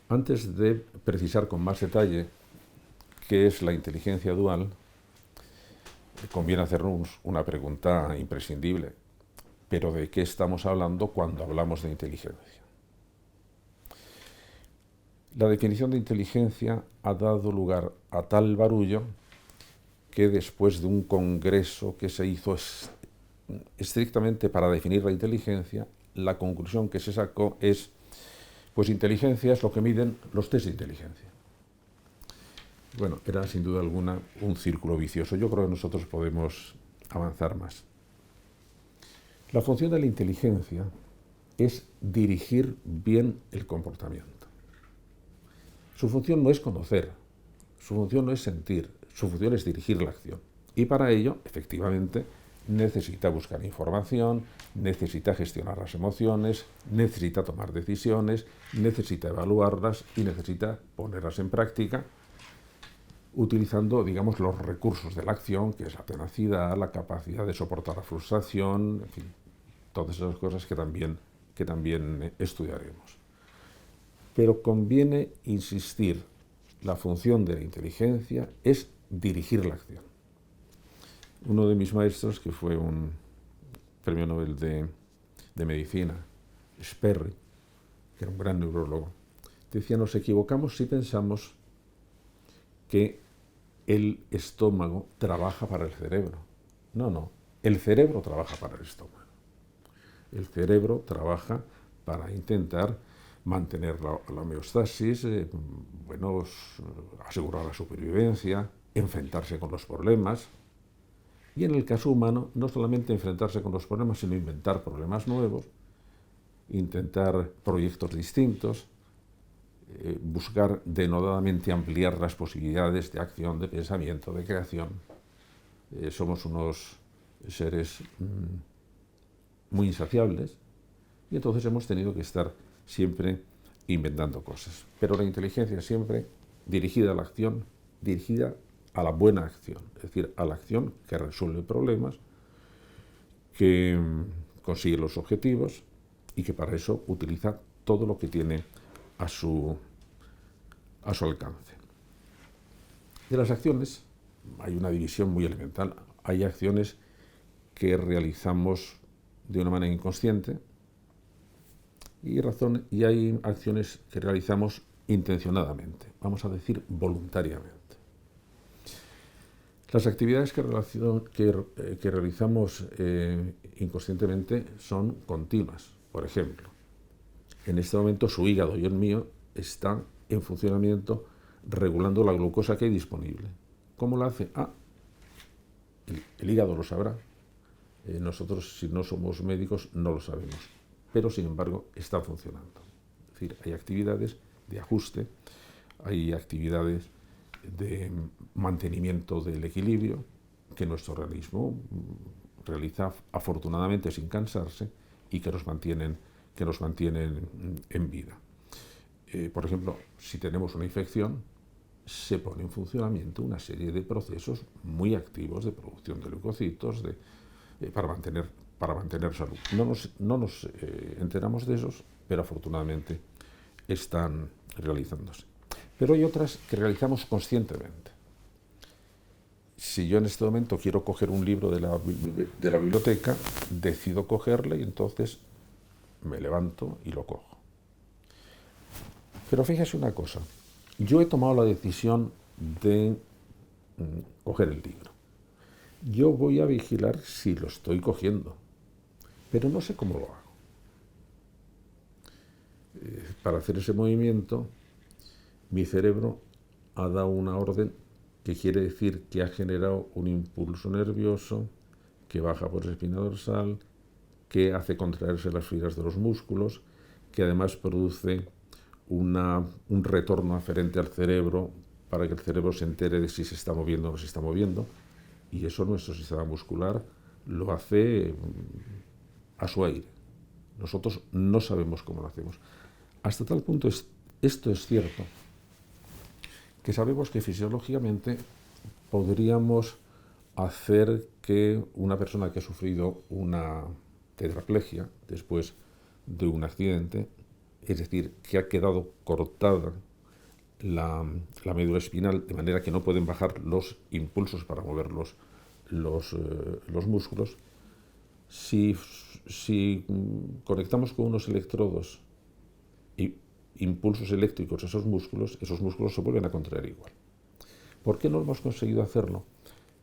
Antes de precisar con más detalle qué es la inteligencia dual, conviene hacernos una pregunta imprescindible. ¿Pero de qué estamos hablando cuando hablamos de inteligencia? La definición de inteligencia ha dado lugar a tal barullo que después de un congreso que se hizo estrictamente para definir la inteligencia, la conclusión que se sacó es, pues inteligencia es lo que miden los test de inteligencia. Bueno, era sin duda alguna un círculo vicioso. Yo creo que nosotros podemos avanzar más. La función de la inteligencia es dirigir bien el comportamiento. Su función no es conocer, su función no es sentir, su función es dirigir la acción. Y para ello, efectivamente, necesita buscar información, necesita gestionar las emociones, necesita tomar decisiones, necesita evaluarlas y necesita ponerlas en práctica utilizando, digamos, los recursos de la acción, que es la tenacidad, la capacidad de soportar la frustración, en fin, todas esas cosas que también estudiaremos. Pero conviene insistir, la función de la inteligencia es dirigir la acción. Uno de mis maestros, que fue un premio Nobel de Medicina, Sperry, que era un gran neurólogo, decía, nos equivocamos si pensamos que el estómago trabaja para el cerebro. No, el cerebro trabaja para el estómago. El cerebro trabaja para intentar mantener la homeostasis, asegurar la supervivencia, enfrentarse con los problemas. Y en el caso humano, no solamente enfrentarse con los problemas, sino inventar problemas nuevos, intentar proyectos distintos, buscar denodadamente ampliar las posibilidades de acción, de pensamiento, de creación. Somos unos seres muy insaciables y entonces hemos tenido que estar siempre inventando cosas. Pero la inteligencia siempre dirigida a la acción, dirigida a la buena acción, es decir, a la acción que resuelve problemas, que consigue los objetivos y que para eso utiliza todo lo que tiene a su alcance. De las acciones hay una división muy elemental. Hay acciones que realizamos de una manera inconsciente y hay acciones que realizamos intencionadamente, vamos a decir voluntariamente. Las actividades que realizamos inconscientemente son continuas. Por ejemplo, en este momento su hígado y el mío están en funcionamiento regulando la glucosa que hay disponible. ¿Cómo lo hace? El hígado lo sabrá. Nosotros, si no somos médicos, no lo sabemos. Pero, sin embargo, está funcionando. Es decir, hay actividades de ajuste, hay actividades de mantenimiento del equilibrio que nuestro organismo realiza afortunadamente sin cansarse y que nos mantienen en vida. Por ejemplo, si tenemos una infección, se pone en funcionamiento una serie de procesos muy activos de producción de leucocitos para mantener salud. No nos enteramos de esos, pero afortunadamente están realizándose. Pero hay otras que realizamos conscientemente. Si yo en este momento quiero coger un libro de la biblioteca, decido cogerle y entonces me levanto y lo cojo. Pero fíjese una cosa, yo he tomado la decisión de coger el libro. Yo voy a vigilar si lo estoy cogiendo, pero no sé cómo lo hago. Para hacer ese movimiento, mi cerebro ha dado una orden que quiere decir que ha generado un impulso nervioso que baja por la espina dorsal, que hace contraerse las fibras de los músculos, que además produce un retorno aferente al cerebro para que el cerebro se entere de si se está moviendo o no se está moviendo. Y eso nuestro sistema muscular lo hace a su aire. Nosotros no sabemos cómo lo hacemos. Hasta tal punto esto es cierto que sabemos que fisiológicamente podríamos hacer que una persona que ha sufrido una tetraplegia después de un accidente es decir, que ha quedado cortada la médula espinal, de manera que no pueden bajar los impulsos para mover los músculos. Si conectamos con unos electrodos y impulsos eléctricos a esos músculos se vuelven a contraer igual. ¿Por qué no hemos conseguido hacerlo?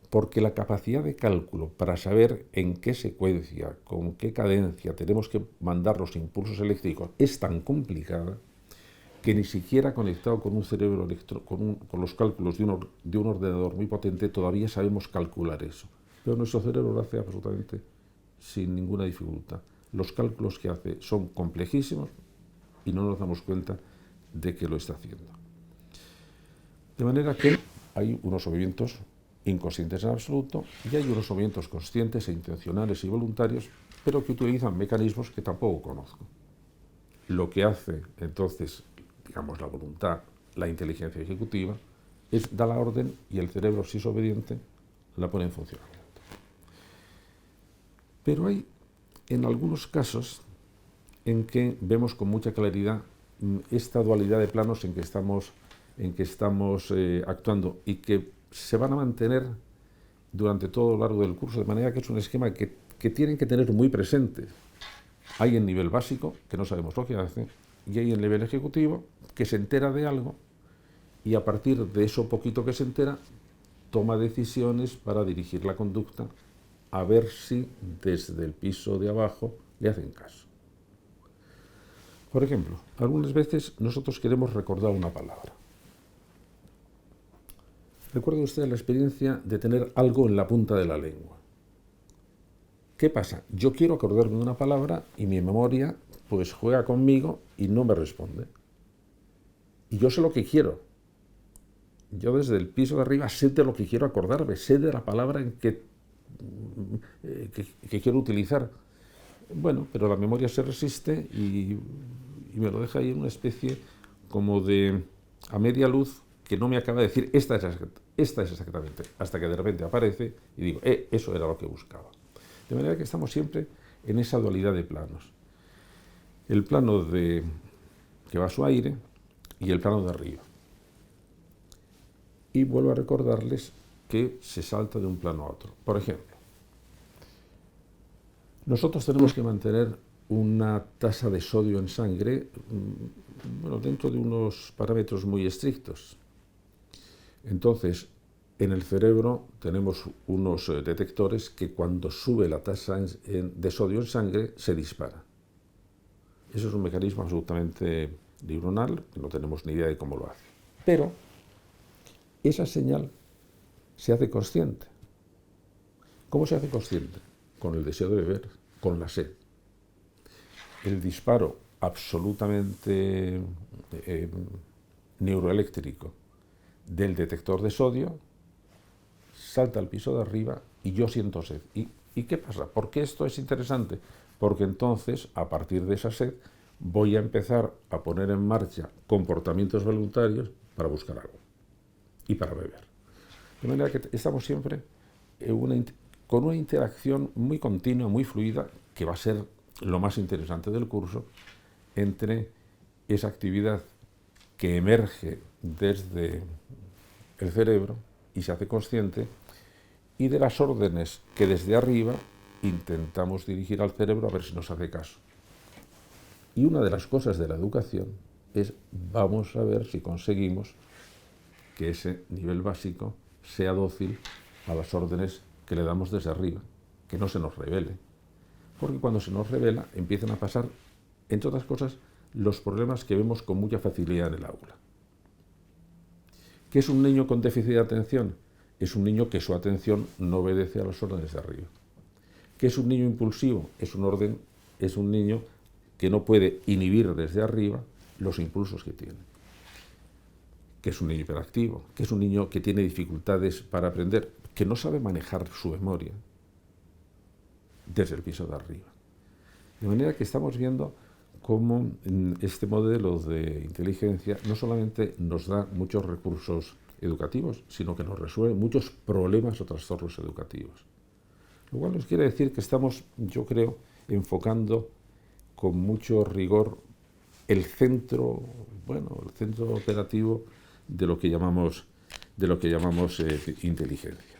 Porque la capacidad de cálculo para saber en qué secuencia, con qué cadencia tenemos que mandar los impulsos eléctricos es tan complicada que ni siquiera conectado con un cerebro con los cálculos de un ordenador muy potente todavía sabemos calcular eso. Pero nuestro cerebro lo hace absolutamente sin ninguna dificultad. Los cálculos que hace son complejísimos y no nos damos cuenta de que lo está haciendo. De manera que hay unos movimientos inconscientes en absoluto y hay unos movimientos conscientes e intencionales y voluntarios, pero que utilizan mecanismos que tampoco conozco. Lo que hace entonces, digamos, la voluntad, la inteligencia ejecutiva, es dar la orden y el cerebro, si es obediente, la pone en funcionamiento. Pero hay en algunos casos en que vemos con mucha claridad esta dualidad de planos en que estamos actuando y que se van a mantener durante todo lo largo del curso, de manera que es un esquema que tienen que tener muy presente. Hay el nivel básico, que no sabemos lo que hace, y hay el nivel ejecutivo, que se entera de algo, y a partir de eso poquito que se entera, toma decisiones para dirigir la conducta, a ver si desde el piso de abajo le hacen caso. Por ejemplo, algunas veces nosotros queremos recordar una palabra. Recuerde usted la experiencia de tener algo en la punta de la lengua. ¿Qué pasa? Yo quiero acordarme de una palabra y mi memoria pues juega conmigo y no me responde. Y yo sé lo que quiero. Yo desde el piso de arriba sé de lo que quiero acordarme, sé de la palabra en que quiero utilizar. Bueno, pero la memoria se resiste y me lo deja ahí en una especie como de a media luz que no me acaba de decir esta es exactamente, hasta que de repente aparece y digo, eso era lo que buscaba. De manera que estamos siempre en esa dualidad de planos. El plano que va a su aire y el plano de arriba. Y vuelvo a recordarles que se salta de un plano a otro. Por ejemplo, nosotros tenemos que mantener una tasa de sodio en sangre dentro de unos parámetros muy estrictos. Entonces, en el cerebro tenemos unos detectores que cuando sube la tasa de sodio en sangre se dispara. Eso es un mecanismo absolutamente neuronal, que no tenemos ni idea de cómo lo hace. Pero esa señal se hace consciente. ¿Cómo se hace consciente? Con el deseo de beber, con la sed. El disparo absolutamente neuroeléctrico del detector de sodio salta al piso de arriba y yo siento sed. ¿Y qué pasa? ¿Por qué esto es interesante? Porque entonces, a partir de esa sed, voy a empezar a poner en marcha comportamientos voluntarios para buscar algo y para beber. De manera que estamos siempre con una interacción muy continua, muy fluida, que va a ser lo más interesante del curso, entre esa actividad que emerge desde el cerebro y se hace consciente, y de las órdenes que desde arriba intentamos dirigir al cerebro a ver si nos hace caso. Y una de las cosas de la educación es, vamos a ver si conseguimos que ese nivel básico sea dócil a las órdenes que le damos desde arriba, que no se nos revele. Porque cuando se nos revela empiezan a pasar, entre otras cosas, los problemas que vemos con mucha facilidad en el aula. ¿Qué es un niño con déficit de atención? Es un niño que su atención no obedece a las órdenes de arriba. ¿Qué es un niño impulsivo? Es un niño que no puede inhibir desde arriba los impulsos que tiene. ¿Qué es un niño hiperactivo? ¿Qué es un niño que tiene dificultades para aprender? Que no sabe manejar su memoria desde el piso de arriba. De manera que estamos viendo cómo este modelo de inteligencia no solamente nos da muchos recursos educativos, sino que nos resuelve muchos problemas o trastornos educativos. Lo cual nos quiere decir que estamos, yo creo, enfocando con mucho rigor el centro, bueno, el centro operativo de lo que llamamos inteligencia.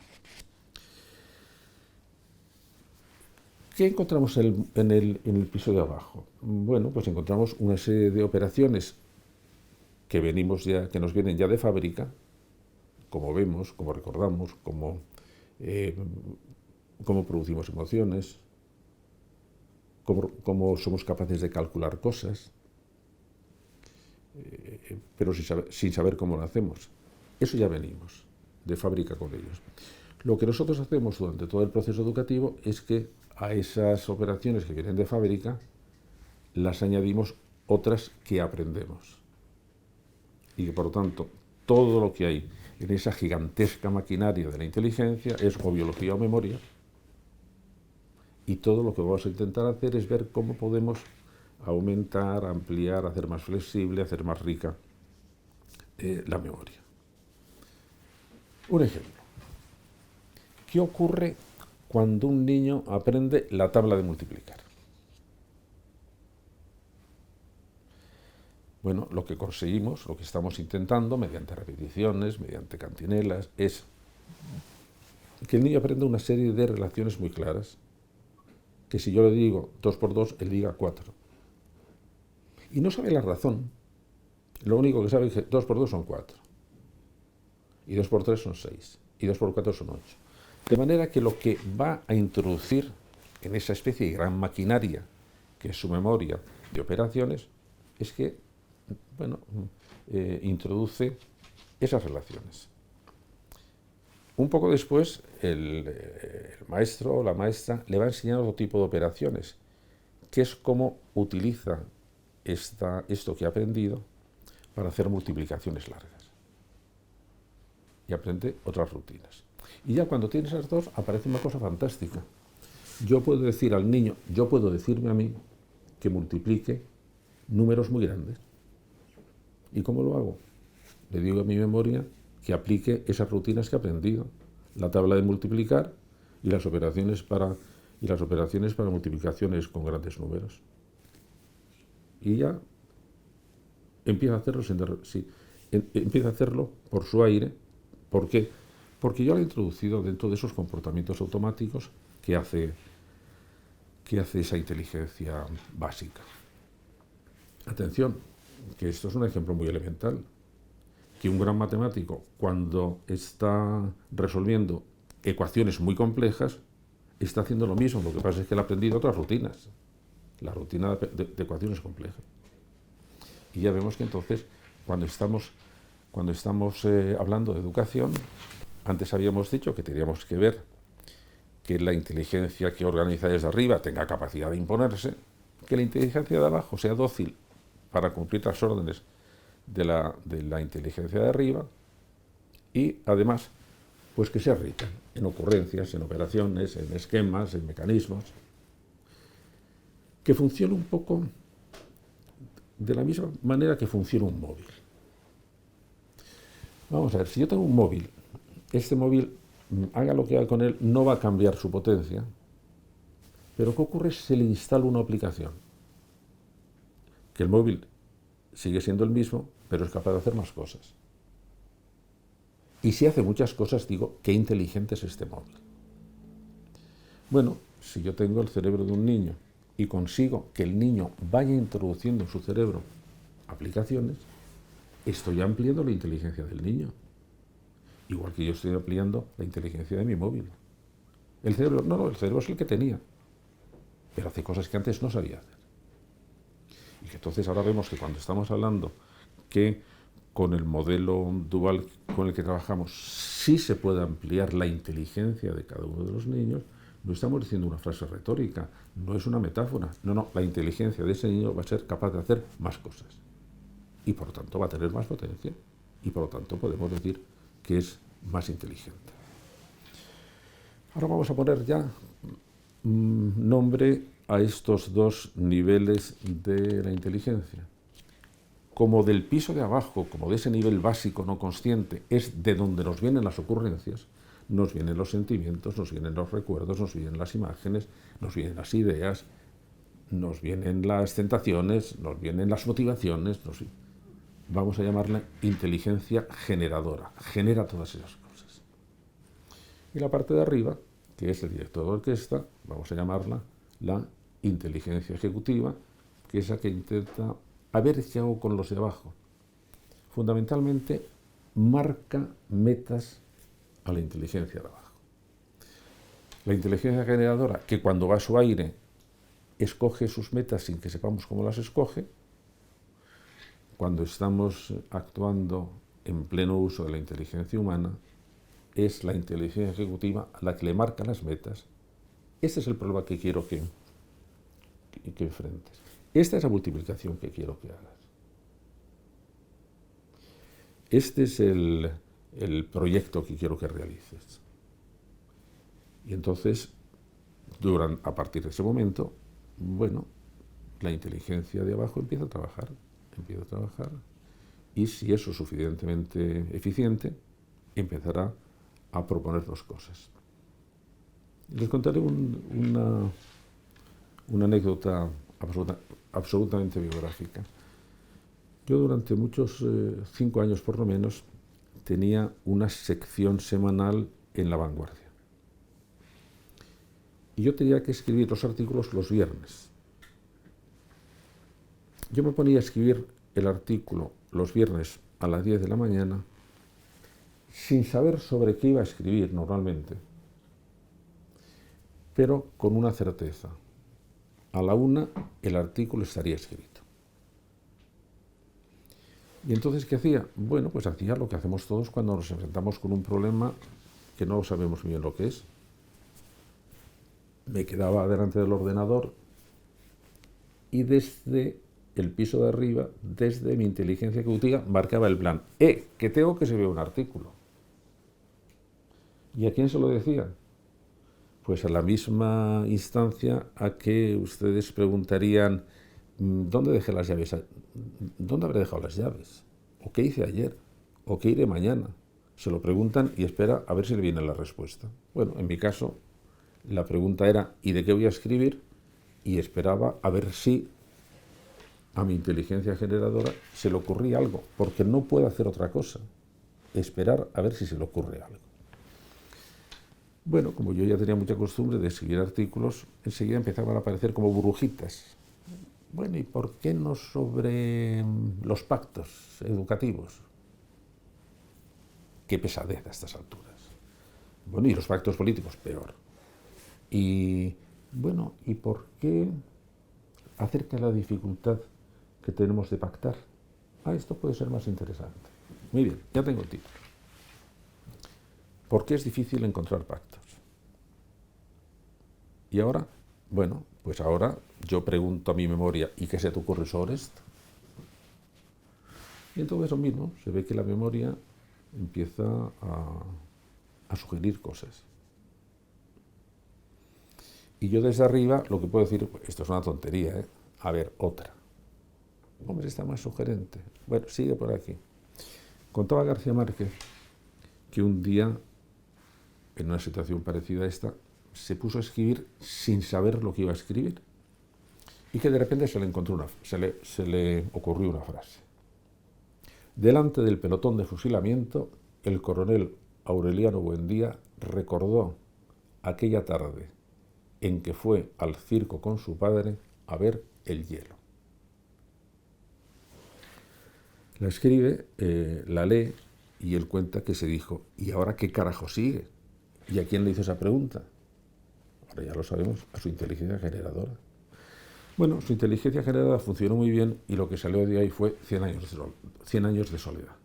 ¿Qué encontramos en el piso de abajo? Bueno, pues encontramos una serie de operaciones que nos vienen ya de fábrica, como vemos, como recordamos, cómo producimos emociones, cómo somos capaces de calcular cosas, pero sin saber cómo lo hacemos. Eso ya venimos de fábrica con ellos. Lo que nosotros hacemos durante todo el proceso educativo es que a esas operaciones que vienen de fábrica las añadimos otras que aprendemos. Y que, por lo tanto, todo lo que hay en esa gigantesca maquinaria de la inteligencia es o biología o memoria, y todo lo que vamos a intentar hacer es ver cómo podemos aumentar, ampliar, hacer más flexible, hacer más rica la memoria. Un ejemplo. ¿Qué ocurre cuando un niño aprende la tabla de multiplicar? Bueno, lo que conseguimos, lo que estamos intentando, mediante repeticiones, mediante cantinelas, es que el niño aprenda una serie de relaciones muy claras, que si yo le digo 2 por 2, él diga 4. Y no sabe la razón. Lo único que sabe es que 2 por 2 son 4. Y 2 por 3 son 6. Y 2 por 4 son 8. De manera que lo que va a introducir en esa especie de gran maquinaria, que es su memoria de operaciones, es que, bueno, introduce esas relaciones. Un poco después, el maestro o la maestra le va a enseñar otro tipo de operaciones, que es cómo utiliza esto que ha aprendido para hacer multiplicaciones largas. Y aprende otras rutinas. Y ya cuando tiene esas dos, aparece una cosa fantástica. Yo puedo decir al niño, yo puedo decirme a mí que multiplique números muy grandes. ¿Y cómo lo hago? Le digo a mi memoria que aplique esas rutinas que ha aprendido, la tabla de multiplicar y las operaciones para multiplicaciones con grandes números. Y ya empieza a hacerlo por su aire. ¿Por qué? Porque yo lo he introducido dentro de esos comportamientos automáticos que hace esa inteligencia básica. Atención, que esto es un ejemplo muy elemental, que un gran matemático, cuando está resolviendo ecuaciones muy complejas, está haciendo lo mismo. Lo que pasa es que él ha aprendido otras rutinas, la rutina de ecuaciones complejas. Y ya vemos que entonces, cuando estamos hablando de educación, antes habíamos dicho que teníamos que ver que la inteligencia que organiza desde arriba tenga capacidad de imponerse, que la inteligencia de abajo sea dócil para cumplir las órdenes de la inteligencia de arriba, y además, pues que sea rica en ocurrencias, en operaciones, en esquemas, en mecanismos, que funcione un poco de la misma manera que funciona un móvil. Vamos a ver, si yo tengo un móvil, este móvil, haga lo que haga con él, no va a cambiar su potencia, pero ¿qué ocurre si se le instala una aplicación? Que el móvil sigue siendo el mismo, pero es capaz de hacer más cosas. Y si hace muchas cosas, digo, qué inteligente es este móvil. Bueno, si yo tengo el cerebro de un niño y consigo que el niño vaya introduciendo en su cerebro aplicaciones, estoy ampliando la inteligencia del niño. Igual que yo estoy ampliando la inteligencia de mi móvil. El cerebro, el cerebro es el que tenía, pero hace cosas que antes no sabía hacer. Y que entonces ahora vemos que cuando estamos hablando que con el modelo dual con el que trabajamos sí se puede ampliar la inteligencia de cada uno de los niños, no estamos diciendo una frase retórica, no es una metáfora. No, la inteligencia de ese niño va a ser capaz de hacer más cosas. Y por lo tanto va a tener más potencia. Y por lo tanto podemos decir que es más inteligente. Ahora vamos a poner ya nombre a estos dos niveles de la inteligencia. Como del piso de abajo, como de ese nivel básico no consciente, es de donde nos vienen las ocurrencias, nos vienen los sentimientos, nos vienen los recuerdos, nos vienen las imágenes, nos vienen las ideas, nos vienen las tentaciones, nos vienen las motivaciones, vamos a llamarla inteligencia generadora, genera todas esas cosas. Y la parte de arriba, que es el director de orquesta, vamos a llamarla la inteligencia ejecutiva, que es la que intenta a ver qué hago con los de abajo. Fundamentalmente, marca metas a la inteligencia de abajo. La inteligencia generadora, que cuando va a su aire, escoge sus metas sin que sepamos cómo las escoge. Cuando estamos actuando en pleno uso de la inteligencia humana, es la inteligencia ejecutiva la que le marca las metas. Este es el problema que quiero que enfrentes. Esta es la multiplicación que quiero que hagas. Este es el proyecto que quiero que realices. Y entonces, a partir de ese momento, bueno, la inteligencia de abajo empieza a trabajar, y si eso es suficientemente eficiente, empezará a proponernos cosas. Les contaré una anécdota absolutamente biográfica. Yo durante 5 años por lo menos, tenía una sección semanal en La Vanguardia. Y yo tenía que escribir los artículos los viernes. Yo me ponía a escribir el artículo los viernes a las 10 de la mañana, sin saber sobre qué iba a escribir normalmente, pero con una certeza. A la 1 el artículo estaría escrito. ¿Y entonces qué hacía? Bueno, pues hacía lo que hacemos todos cuando nos enfrentamos con un problema que no sabemos bien lo que es. Me quedaba delante del ordenador y desde el piso de arriba, desde mi inteligencia ejecutiva, marcaba el plan. Que tengo que escribir un artículo. ¿Y a quién se lo decía? Pues a la misma instancia a que ustedes preguntarían ¿dónde dejé las llaves? ¿Dónde habré dejado las llaves? ¿O qué hice ayer? ¿O qué iré mañana? Se lo preguntan y espera a ver si le viene la respuesta. Bueno, en mi caso, la pregunta era ¿y de qué voy a escribir? Y esperaba a ver si a mi inteligencia generadora se le ocurría algo, porque no puedo hacer otra cosa, esperar a ver si se le ocurre algo. Bueno, como yo ya tenía mucha costumbre de escribir artículos, enseguida empezaban a aparecer como burbujitas. Bueno, ¿y por qué no sobre los pactos educativos? Qué pesadez a estas alturas. Bueno, y los pactos políticos, peor. Y bueno, ¿y por qué acerca de la dificultad que tenemos de pactar? Esto puede ser más interesante. Muy bien, ya tengo el título. ¿Por qué es difícil encontrar pactos? Y ahora, bueno, pues ahora yo pregunto a mi memoria, ¿y qué se te ocurre sobre esto? Y entonces lo mismo, se ve que la memoria empieza a sugerir cosas. Y yo desde arriba lo que puedo decir, esto es una tontería, a ver, otra. Hombre, está más sugerente. Bueno, sigue por aquí. Contaba García Márquez que un día, en una situación parecida a esta, se puso a escribir sin saber lo que iba a escribir y que de repente se le ocurrió una frase. Delante del pelotón de fusilamiento, el coronel Aureliano Buendía recordó aquella tarde en que fue al circo con su padre a ver el hielo. La escribe, la lee y él cuenta que se dijo, ¿y ahora qué carajo sigue? ¿Y a quién le hizo esa pregunta? Ahora ya lo sabemos, a su inteligencia generadora. Bueno, su inteligencia generadora funcionó muy bien y lo que salió de ahí fue 100 años de soledad.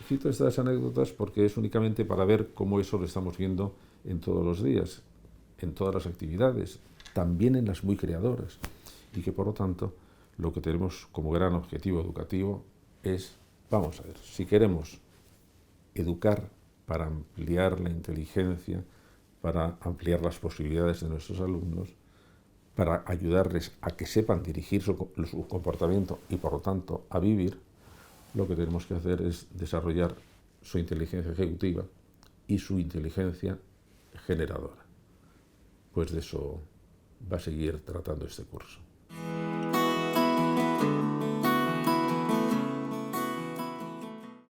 Cito estas anécdotas porque es únicamente para ver cómo eso lo estamos viendo en todos los días, en todas las actividades, también en las muy creadoras, y que por lo tanto lo que tenemos como gran objetivo educativo es, vamos a ver, si queremos educar para ampliar la inteligencia, para ampliar las posibilidades de nuestros alumnos, para ayudarles a que sepan dirigir su comportamiento y por lo tanto a vivir, lo que tenemos que hacer es desarrollar su inteligencia ejecutiva y su inteligencia generadora. Pues de eso va a seguir tratando este curso.